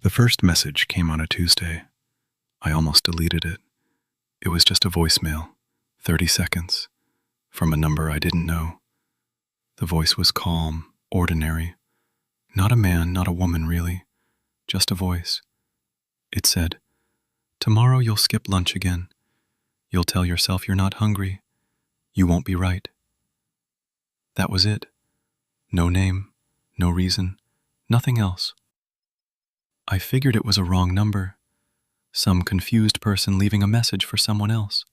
The first message came on a Tuesday. I almost deleted it. It was just a voicemail, 30 seconds, from a number I didn't know. The voice was calm, ordinary. Not a man, not a woman, really. Just a voice. It said, "Tomorrow you'll skip lunch again. You'll tell yourself you're not hungry. You won't be right." That was it. No name, no reason, nothing else. I figured it was a wrong number. Some confused person leaving a message for someone else.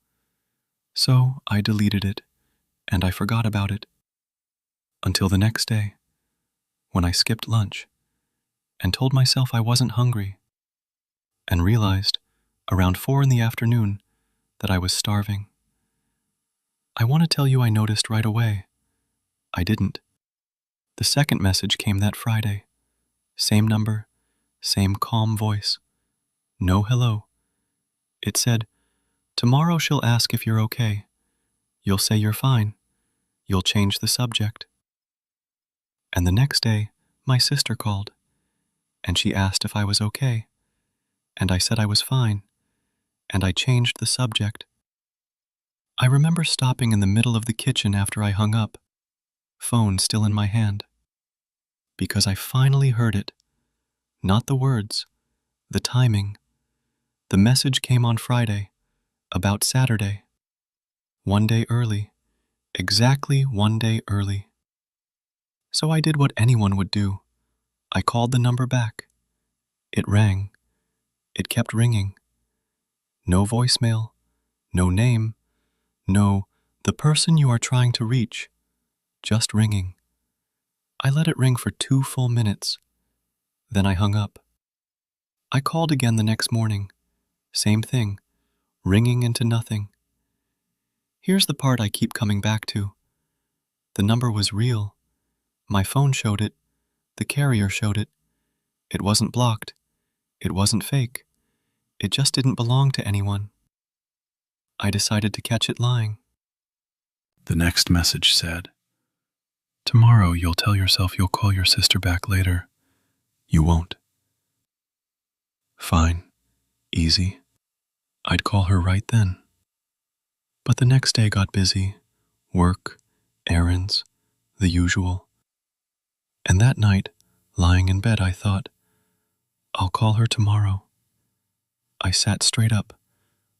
So I deleted it, and I forgot about it. Until the next day, when I skipped lunch, and told myself I wasn't hungry, and realized, around 4 in the afternoon, that I was starving. I want to tell you I noticed right away. I didn't. The second message came that Friday. Same number, same calm voice. No hello. It said, "Tomorrow she'll ask if you're okay. You'll say you're fine. You'll change the subject." And the next day, my sister called, and she asked if I was okay, and I said I was fine, and I changed the subject. I remember stopping in the middle of the kitchen after I hung up, phone still in my hand, because I finally heard it. Not the words, the timing. The message came on Friday, about Saturday. 1 day early, exactly 1 day early. So I did what anyone would do. I called the number back. It rang. It kept ringing. No voicemail, no name, no, "the person you are trying to reach," just ringing. I let it ring for 2 full minutes. Then I hung up. I called again the next morning. Same thing, ringing into nothing. Here's the part I keep coming back to. The number was real. My phone showed it. The carrier showed it. It wasn't blocked. It wasn't fake. It just didn't belong to anyone. I decided to catch it lying. The next message said, "Tomorrow you'll tell yourself you'll call your sister back later. You won't." Fine. Easy. I'd call her right then. But the next day got busy. Work, errands, the usual. And that night, lying in bed, I thought, I'll call her tomorrow. I sat straight up.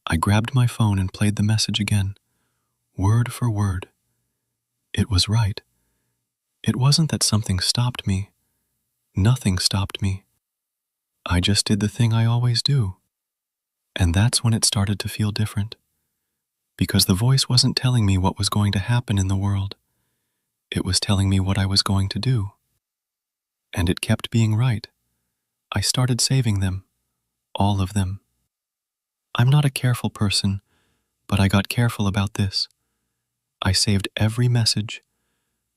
I grabbed my phone and played the message again, word for word. It was right. It wasn't that something stopped me. Nothing stopped me. I just did the thing I always do. And that's when it started to feel different. Because the voice wasn't telling me what was going to happen in the world. It was telling me what I was going to do. And it kept being right. I started saving them. All of them. I'm not a careful person, but I got careful about this. I saved every message.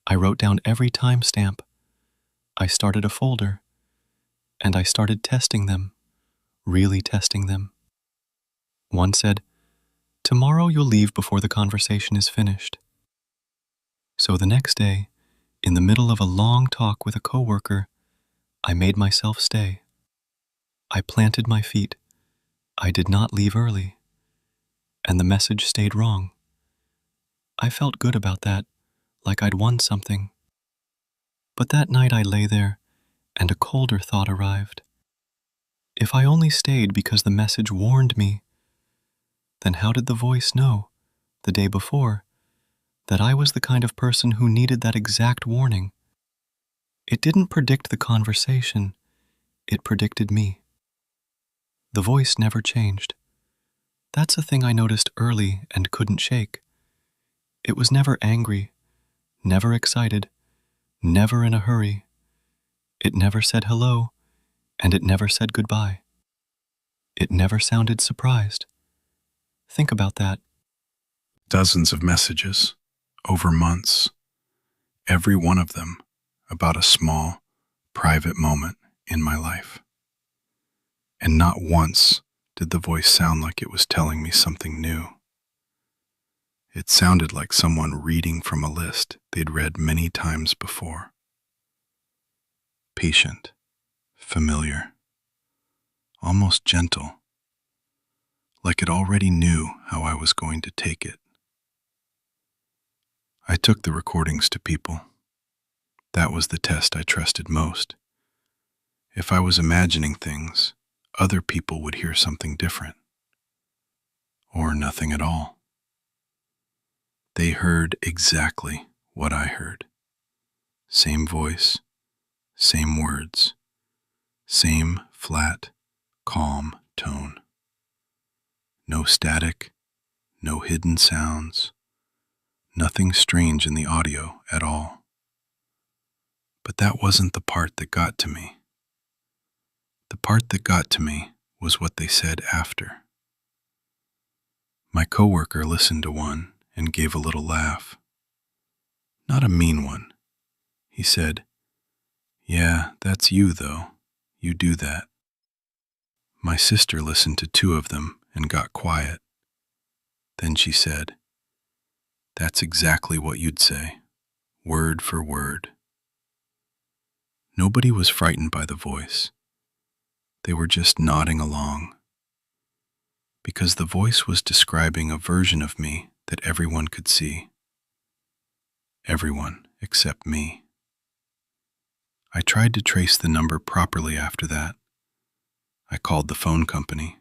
I wrote down every timestamp. I started a folder. And I started testing them. Really testing them. One said, "Tomorrow you'll leave before the conversation is finished." So the next day, in the middle of a long talk with a coworker, I made myself stay. I planted my feet. I did not leave early. And the message stayed wrong. I felt good about that, like I'd won something. But that night I lay there, and a colder thought arrived. If I only stayed because the message warned me, then how did the voice know, the day before, that I was the kind of person who needed that exact warning? It didn't predict the conversation. It predicted me. The voice never changed. That's a thing I noticed early and couldn't shake. It was never angry, never excited, never in a hurry. It never said hello, and it never said goodbye. It never sounded surprised. Think about that. Dozens of messages, over months. Every one of them about a small, private moment in my life. And not once did the voice sound like it was telling me something new. It sounded like someone reading from a list they'd read many times before. Patient, familiar, almost gentle, like it already knew how I was going to take it. I took the recordings to people. That was the test I trusted most. If I was imagining things, other people would hear something different. Or nothing at all. They heard exactly what I heard. Same voice, same words, same flat, calm tone. No static, no hidden sounds, nothing strange in the audio at all. But that wasn't the part that got to me. The part that got to me was what they said after. My coworker listened to one and gave a little laugh. Not a mean one. He said, "Yeah, that's you though. You do that." My sister listened to two of them and got quiet. Then she said, "That's exactly what you'd say, word for word." Nobody was frightened by the voice. They were just nodding along. Because the voice was describing a version of me that everyone could see. Everyone except me. I tried to trace the number properly after that. I called the phone company.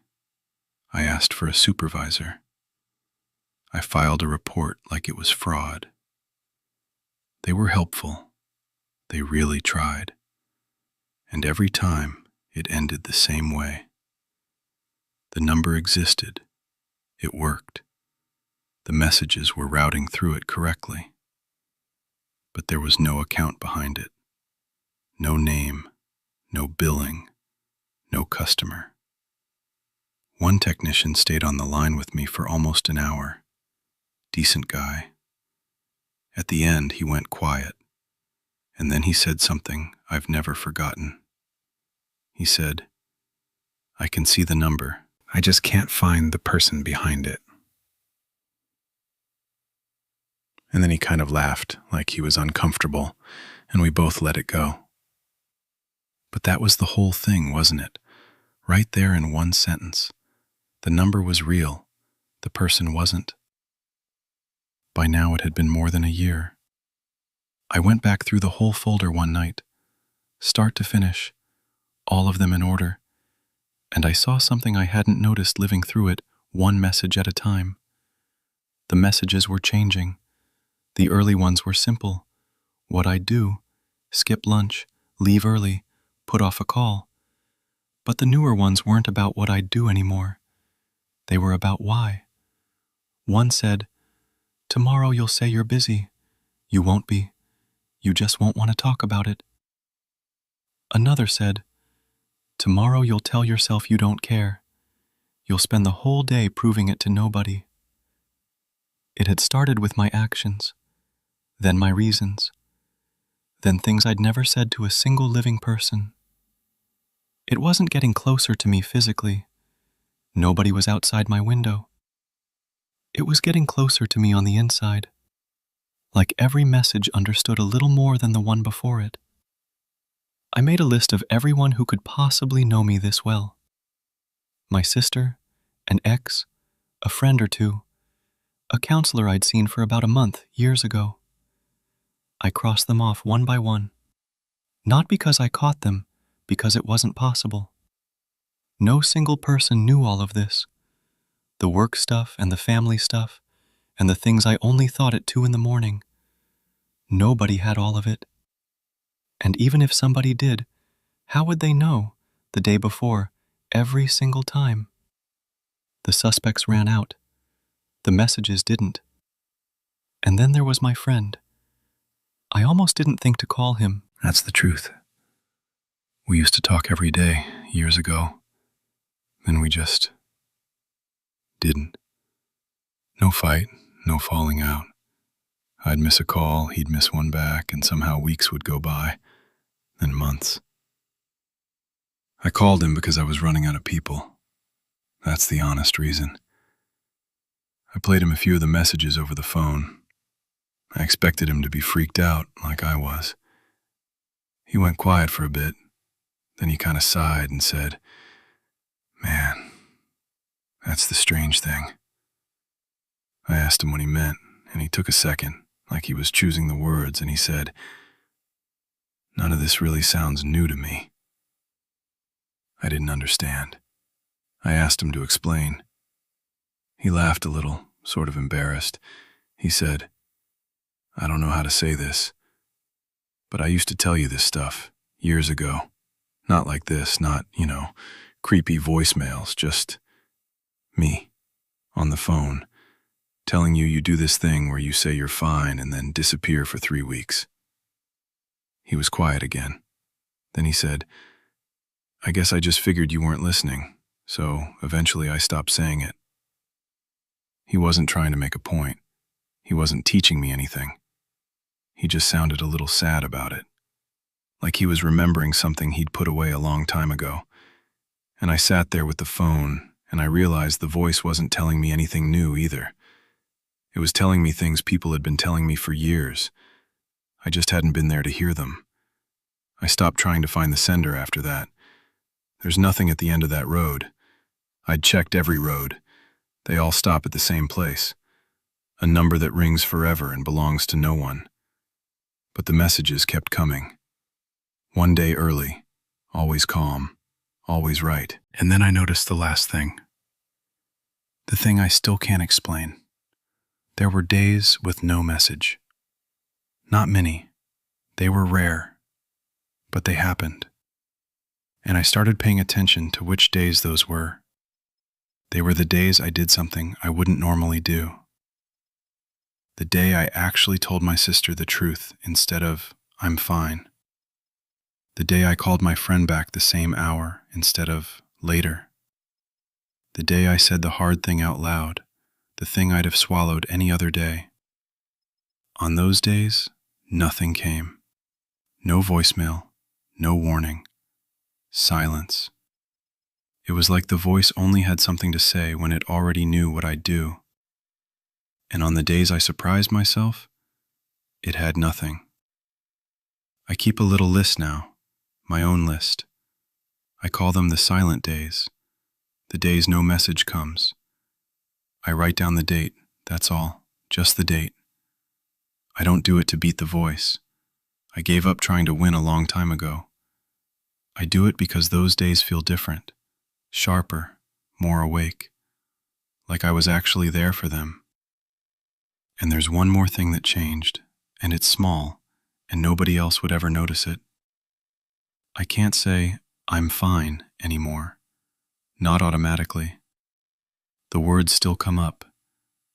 I asked for a supervisor. I filed a report like it was fraud. They were helpful. They really tried. And every time it ended the same way. The number existed. It worked. The messages were routing through it correctly. But there was no account behind it. No name, no billing, no customer. One technician stayed on the line with me for almost an hour. Decent guy. At the end, he went quiet, and then he said something I've never forgotten. He said, "I can see the number. I just can't find the person behind it." And then he kind of laughed, like he was uncomfortable, and we both let it go. But that was the whole thing, wasn't it? Right there in one sentence. The number was real. The person wasn't. By now it had been more than a year. I went back through the whole folder one night, start to finish, all of them in order, and I saw something I hadn't noticed living through it, one message at a time. The messages were changing. The early ones were simple. What I'd do, skip lunch, leave early, put off a call. But the newer ones weren't about what I'd do anymore. They were about why. One said, "Tomorrow you'll say you're busy. You won't be. You just won't want to talk about it." Another said, "Tomorrow you'll tell yourself you don't care. You'll spend the whole day proving it to nobody." It had started with my actions, then my reasons, then things I'd never said to a single living person. It wasn't getting closer to me physically. Nobody was outside my window. It was getting closer to me on the inside. Like every message understood a little more than the one before it. I made a list of everyone who could possibly know me this well. My sister, an ex, a friend or two, a counselor I'd seen for about a month years ago. I crossed them off one by one. Not because I caught them, because it wasn't possible. No single person knew all of this. The work stuff and the family stuff, and the things I only thought at 2 a.m. Nobody had all of it. And even if somebody did, how would they know the day before, every single time? The suspects ran out. The messages didn't. And then there was my friend. I almost didn't think to call him. That's the truth. We used to talk every day, years ago. Then we just didn't. No fight, no falling out. I'd miss a call, he'd miss one back, and somehow weeks would go by, then months. I called him because I was running out of people. That's the honest reason. I played him a few of the messages over the phone. I expected him to be freaked out like I was. He went quiet for a bit. Then he kind of sighed and said, Man, that's the strange thing. I asked him what he meant, and he took a second, like he was choosing the words, and he said, "None of this really sounds new to me." I didn't understand. I asked him to explain. He laughed a little, sort of embarrassed. He said, "I don't know how to say this, but I used to tell you this stuff years ago. Not like this, not, creepy voicemails, just me on the phone, telling you do this thing where you say you're fine and then disappear for 3 weeks." He was quiet again. Then he said, "I guess I just figured you weren't listening, so eventually I stopped saying it." He wasn't trying to make a point. He wasn't teaching me anything. He just sounded a little sad about it, like he was remembering something he'd put away a long time ago. And I sat there with the phone, and I realized the voice wasn't telling me anything new either. It was telling me things people had been telling me for years. I just hadn't been there to hear them. I stopped trying to find the sender after that. There's nothing at the end of that road. I'd checked every road. They all stop at the same place. A number that rings forever and belongs to no one. But the messages kept coming. One day early, always calm, always right. And then I noticed the last thing. The thing I still can't explain. There were days with no message. Not many. They were rare. But they happened. And I started paying attention to which days those were. They were the days I did something I wouldn't normally do. The day I actually told my sister the truth instead of, "I'm fine." The day I called my friend back the same hour instead of later. The day I said the hard thing out loud, the thing I'd have swallowed any other day. On those days, nothing came. No voicemail, no warning. Silence. It was like the voice only had something to say when it already knew what I'd do. And on the days I surprised myself, it had nothing. I keep a little list now, my own list. I call them the silent days, the days no message comes. I write down the date, that's all, just the date. I don't do it to beat the voice. I gave up trying to win a long time ago. I do it because those days feel different. Sharper, more awake, like I was actually there for them. And there's one more thing that changed, and it's small, and nobody else would ever notice it. I can't say, "I'm fine," anymore. Not automatically. The words still come up.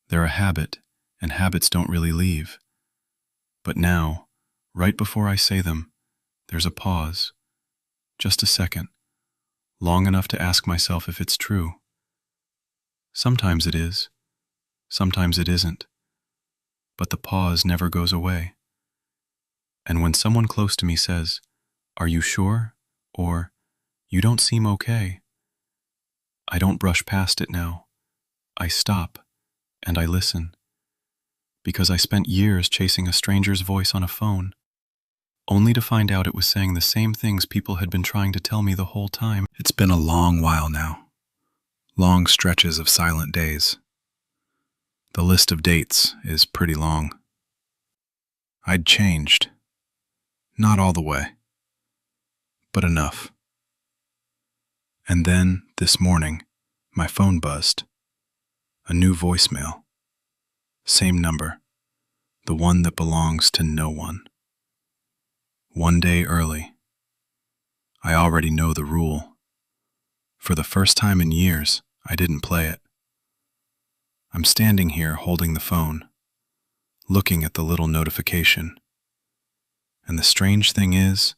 They're a habit, and habits don't really leave. But now, right before I say them, there's a pause. Just a second. Long enough to ask myself if it's true. Sometimes it is, sometimes it isn't, but the pause never goes away. And when someone close to me says, "Are you sure?" or "You don't seem okay," I don't brush past it now. I stop, and I listen. Because I spent years chasing a stranger's voice on a phone, only to find out it was saying the same things people had been trying to tell me the whole time. It's been a long while now. Long stretches of silent days. The list of dates is pretty long. I'd changed. Not all the way, but enough. And then, this morning, my phone buzzed. A new voicemail. Same number. The one that belongs to no one. One day early. I already know the rule. For the first time in years, I didn't play it. I'm standing here holding the phone, looking at the little notification. And the strange thing is,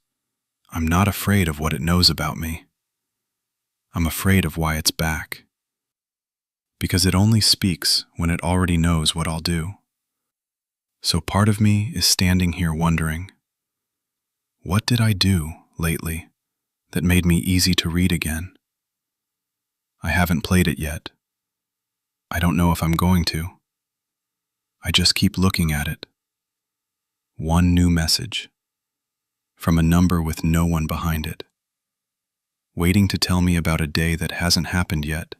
I'm not afraid of what it knows about me. I'm afraid of why it's back. Because it only speaks when it already knows what I'll do. So part of me is standing here wondering, what did I do lately that made me easy to read again? I haven't played it yet. I don't know if I'm going to. I just keep looking at it. One new message from a number with no one behind it. waiting to tell me about a day that hasn't happened yet.